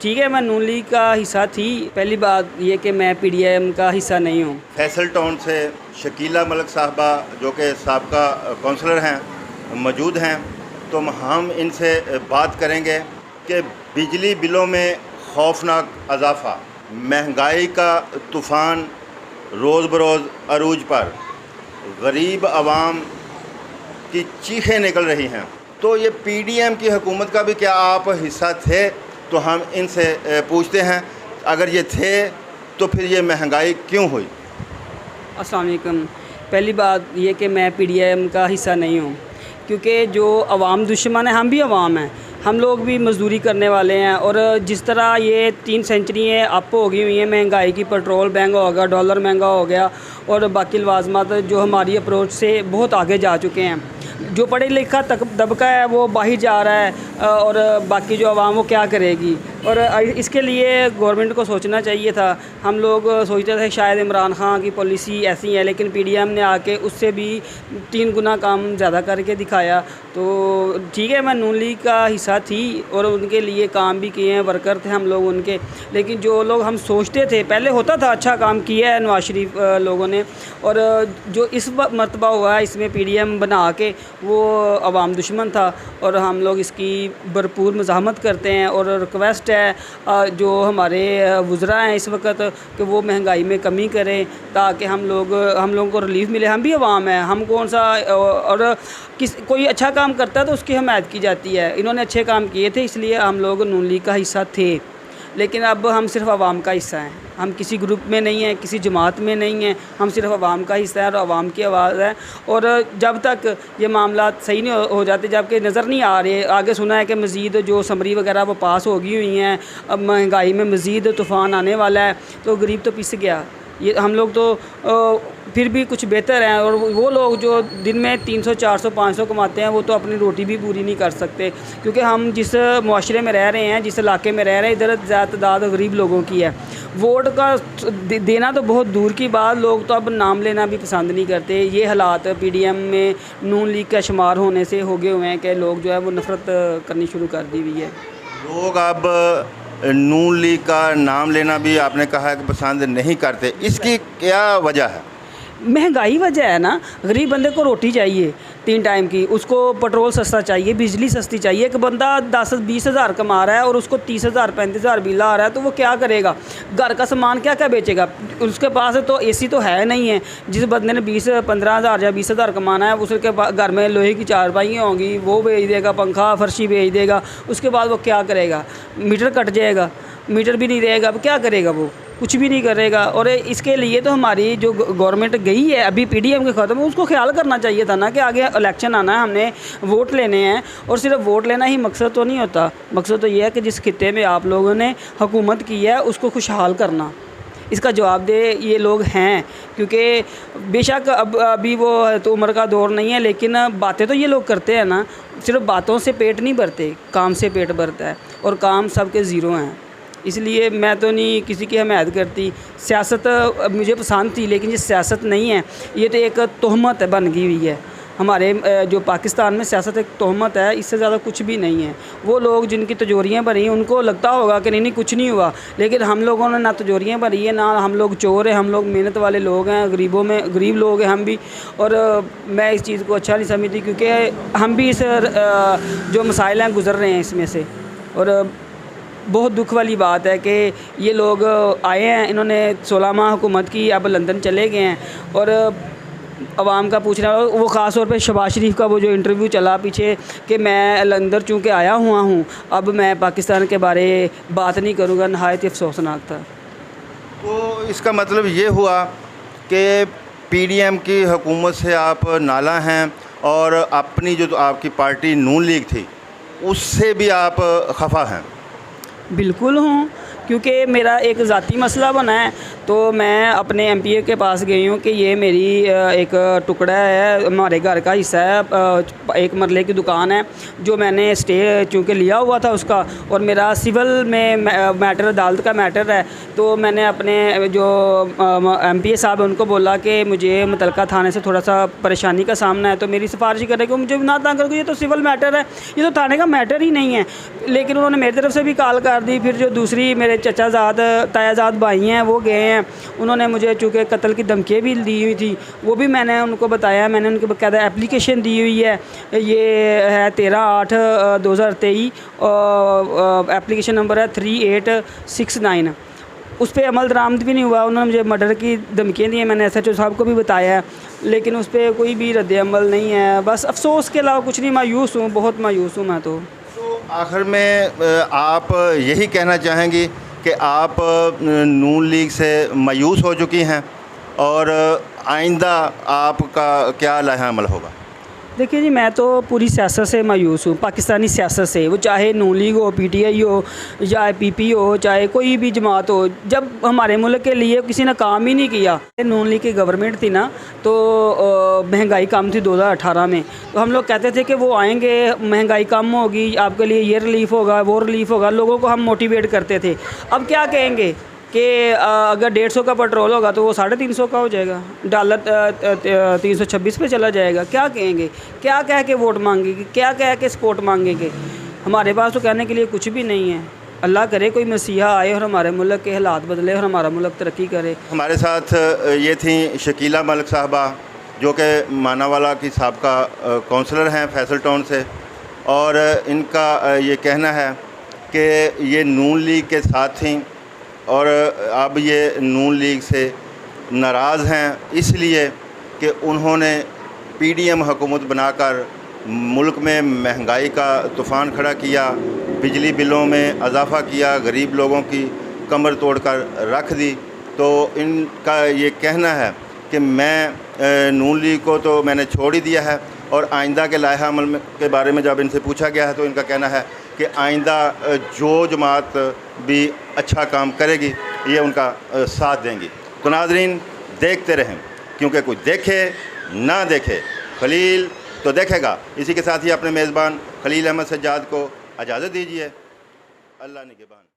ठीक है, मैं नून लीग का हिस्सा थी। पहली बात ये कि मैं पीडीएम का हिस्सा नहीं हूँ। फैसल टाउन से शकीला मलिक साहबा जो कि साबका काउंसलर हैं मौजूद हैं, तो हम इनसे बात करेंगे कि बिजली बिलों में खौफनाक इजाफ़ा, महंगाई का तूफ़ान रोज़ बरोज़ अरूज पर, गरीब आवाम की चीखें निकल रही हैं। तो ये पीडीएम की हुकूमत का भी क्या आप हिस्सा थे? तो हम इनसे पूछते हैं, अगर ये थे तो फिर ये महंगाई क्यों हुई? अस्सलाम वालेकुम। पहली बात ये कि मैं पीडीएम का हिस्सा नहीं हूँ, क्योंकि जो अवाम दुश्मन है, हम भी अवाम हैं, हम लोग भी मज़दूरी करने वाले हैं। और जिस तरह ये 3 सेंचुरियाँ अप हो गई हुई हैं महंगाई की, पेट्रोल महंगा हो गया, डॉलर महंगा हो गया और बाकी लवाजमात जो हमारी अप्रोच से बहुत आगे जा चुके हैं। जो पढ़े लिखा तबका है वो बाहर जा रहा है और बाकी जो आवाम वो क्या करेगी। और इसके लिए गवर्नमेंट को सोचना चाहिए था। हम लोग सोचते थे शायद इमरान खान की पॉलिसी ऐसी है, लेकिन पीडीएम ने आके उससे भी 3 गुना काम ज़्यादा करके दिखाया। तो ठीक है, मैं नून लीग का हिस्सा थी और उनके लिए काम भी किए हैं, वर्कर थे हम लोग उनके। लेकिन जो लोग हम सोचते थे, पहले होता था अच्छा काम किया है नवाज शरीफ लोगों ने, और जो इस मरतबा हुआ है इसमें पीडीएम बना के वो अवाम दुश्मन था। और हम लोग इसकी भरपूर मज़ाहमत करते हैं और रिक्वेस्ट है जो हमारे वुज़रा हैं इस वक्त कि वो महंगाई में कमी करें ताकि हम लोगों को रिलीफ़ मिले। हम भी अवाम हैं, हम कौन सा और कोई अच्छा काम करता है तो उसकी हमायत की जाती है। इन्होंने अच्छे काम किए थे इसलिए हम लोग नून लीग का हिस्सा थे, लेकिन अब हम सिर्फ अवाम का हिस्सा हैं। हम किसी ग्रुप में नहीं हैं, किसी जमात में नहीं हैं, हम सिर्फ अवाम का हिस्सा है और अवाम की आवाज़ है। और जब तक ये मामला सही नहीं हो जाते, जबकि नज़र नहीं आ रहे, आगे सुना है कि मज़ीद जो समरी वगैरह वो पास हो गई हुई हैं, अब महंगाई में मज़ीद तूफ़ान आने वाला है, तो गरीब तो पिस गया। ये हम लोग तो फिर भी कुछ बेहतर हैं, और वो लोग जो दिन में 300 400 500 कमाते हैं वो तो अपनी रोटी भी पूरी नहीं कर सकते। क्योंकि हम जिस मुआशरे में रह रहे हैं, जिस इलाके में रह रहे हैं, इधर ज़्यादा तादाद गरीब लोगों की है। वोट का देना तो बहुत दूर की बात, लोग तो अब नाम लेना भी पसंद नहीं करते। ये हालात पीडीएम में नून लीग का शुमार होने से हो गए हुए हैं कि लोग जो है वो नफ़रत करनी शुरू कर दी हुई है। लोग अब नून लीग का नाम लेना भी आपने कहा है कि पसंद नहीं करते, इसकी क्या वजह है? महंगाई वजह है ना। गरीब बंदे को रोटी चाहिए 3 टाइम की, उसको पेट्रोल सस्ता चाहिए, बिजली सस्ती चाहिए। एक बंदा 10-20 हज़ार कमा रहा है और उसको 30,000 35,000 बिल आ रहा है, तो वो क्या करेगा? घर का सामान क्या क्या बेचेगा? उसके पास तो एसी तो है नहीं है। जिस बंदे ने 20-15 हज़ार या 20 हज़ार कमाना है, उसके घर में लोहे की चारपाइयाँ होंगी, वो बेच देगा, पंखा फर्शी बेच देगा। उसके बाद वो क्या करेगा? मीटर कट जाएगा, मीटर भी नहीं रहेगा, अब क्या करेगा? वो कुछ भी नहीं करेगा। और इसके लिए तो हमारी जो गवर्नमेंट गई है अभी पीडीएम के ख़त्म, उसको ख्याल करना चाहिए था ना कि आगे इलेक्शन आना है, हमने वोट लेने हैं। और सिर्फ वोट लेना ही मकसद तो नहीं होता। मकसद तो ये है कि जिस खित्ते में आप लोगों ने हुकूमत की है उसको खुशहाल करना। इसका जवाब दे ये लोग हैं, क्योंकि बेशक अब अभी वो तो उम्र का दौर नहीं है, लेकिन बातें तो ये लोग करते हैं ना। सिर्फ बातों से पेट नहीं भरते, काम से पेट भरता है, और काम सबके ज़ीरो हैं। इसलिए मैं तो नहीं किसी की हमायत करती। सियासत मुझे पसंद थी, लेकिन ये सियासत नहीं है, ये तो एक तोहमत है बन गई हुई है। हमारे जो पाकिस्तान में सियासत एक तोहमत है, इससे ज़्यादा कुछ भी नहीं है। वो लोग जिनकी तिजोरियाँ भरी उनको लगता होगा कि नहीं कुछ नहीं हुआ, लेकिन हम लोगों ने ना तिजोरियाँ भरी है, ना हम लोग चोर हैं। हम लोग मेहनत वाले लोग हैं, गरीब लोग हैं हम भी। और मैं इस चीज़ को अच्छा नहीं समझती, क्योंकि हम भी इस जो मसाइल हैं गुज़र रहे हैं इसमें से। और बहुत दुख वाली बात है कि ये लोग आए हैं, इन्होंने 16 माह हुकूमत की, अब लंदन चले गए हैं। और अवाम का पूछना, वो ख़ास तौर पे शहबाज शरीफ का वो जो इंटरव्यू चला पीछे कि मैं लंदन चूँकि आया हुआ हूँ, अब मैं पाकिस्तान के बारे बात नहीं करूँगा, नहायत अफसोसनाक था। तो इसका मतलब ये हुआ कि पीडीएम की हुकूमत से आप नाला हैं, और अपनी जो आपकी पार्टी नून लीग थी उससे भी आप खफा हैं? बिल्कुल हूँ, क्योंकि मेरा एक ज़ाती मसला बना है, तो मैं अपने एमपीए के पास गई हूँ कि ये मेरी एक टुकड़ा है, हमारे घर का हिस्सा है, एक मरले की दुकान है जो मैंने स्टे चूँकि लिया हुआ था उसका, और मेरा सिविल में मैटर, अदालत का मैटर है। तो मैंने अपने जो एमपीए साहब हैं उनको बोला कि मुझे मुतलका थाने से थोड़ा सा परेशानी का सामना है, तो मेरी सिफारिश करें कि मुझे ना तंग करो, ये तो सिविल मैटर है, ये तो थाने का मैटर ही नहीं है। लेकिन उन्होंने मेरी तरफ से भी कॉल कर दी। फिर जो दूसरी मेरे चचाजाद तायाजाद भाई हैं वो गए हैं, उन्होंने मुझे चूँकि कत्ल की धमकियाँ भी दी हुई थी, वो भी मैंने उनको बताया। मैंने उनको बाकायदा एप्लीकेशन दी हुई है, ये है 13/8/2023, एप्लीकेशन नंबर है 3869। उस पर अमल दरामद भी नहीं हुआ। उन्होंने मुझे मर्डर की धमकियाँ दी हैं, मैंने एसएचओ साहब को भी बताया है, लेकिन उस पर कोई भी रद्द अमल नहीं है। बस अफसोस के अलावा कुछ नहीं। मायूस हूँ, बहुत मायूस हूँ मैं तो आखिर में आप यही कहना चाहेंगी कि आप नून लीग से मायूस हो चुकी हैं, और आइंदा आपका क्या लाहे अमल होगा? देखिए जी, मैं तो पूरी सियासत से मायूस हूँ, पाकिस्तानी सियासत से, वो चाहे नून लीग हो, पीटीआई हो, चाहे पीपी हो, चाहे कोई भी जमात हो। जब हमारे मुल्क के लिए किसी ने काम ही नहीं किया। नून लीग की गवर्नमेंट थी ना, तो महंगाई कम थी 2018 में, तो हम लोग कहते थे कि वो आएंगे, महंगाई कम होगी, आपके लिए ये रिलीफ होगा, वो रिलीफ होगा, लोगों को हम मोटिवेट करते थे। अब क्या कहेंगे कि अगर 150 का पेट्रोल होगा तो वो 350 का हो जाएगा, डॉलर 326 पे चला जाएगा। क्या कहेंगे? क्या कह के वोट मांगेंगे? क्या कह के सपोर्ट मांगेंगे? हमारे पास तो कहने के लिए कुछ भी नहीं है। अल्लाह करे कोई मसीहा आए और हमारे मुल्क के हालात बदले और हमारा मुल्क तरक्की करे। हमारे साथ ये थी शकीला मलिक साहबा, जो कि मानावाला की साबका काउंसलर हैं फैसल टाउन से, और इनका ये कहना है कि ये नून लीग के साथ थी और अब ये नून लीग से नाराज़ हैं, इसलिए कि उन्होंने पीडीएम हुकूमत बनाकर मुल्क में महंगाई का तूफ़ान खड़ा किया, बिजली बिलों में इजाफ़ा किया, गरीब लोगों की कमर तोड़कर रख दी। तो इनका ये कहना है कि मैं नून लीग को तो मैंने छोड़ ही दिया है, और आइंदा के लाहे अमल के बारे में जब इनसे पूछा गया है तो इनका कहना है कि आइंदा जो जमात भी अच्छा काम करेगी ये उनका साथ देंगी। तो नाज़रीन, देखते रहें, क्योंकि कोई देखे ना देखे खलील तो देखेगा। इसी के साथ ही अपने मेज़बान खलील अहमद सज्जाद को इजाज़त दीजिए। अल्लाह निगहबान।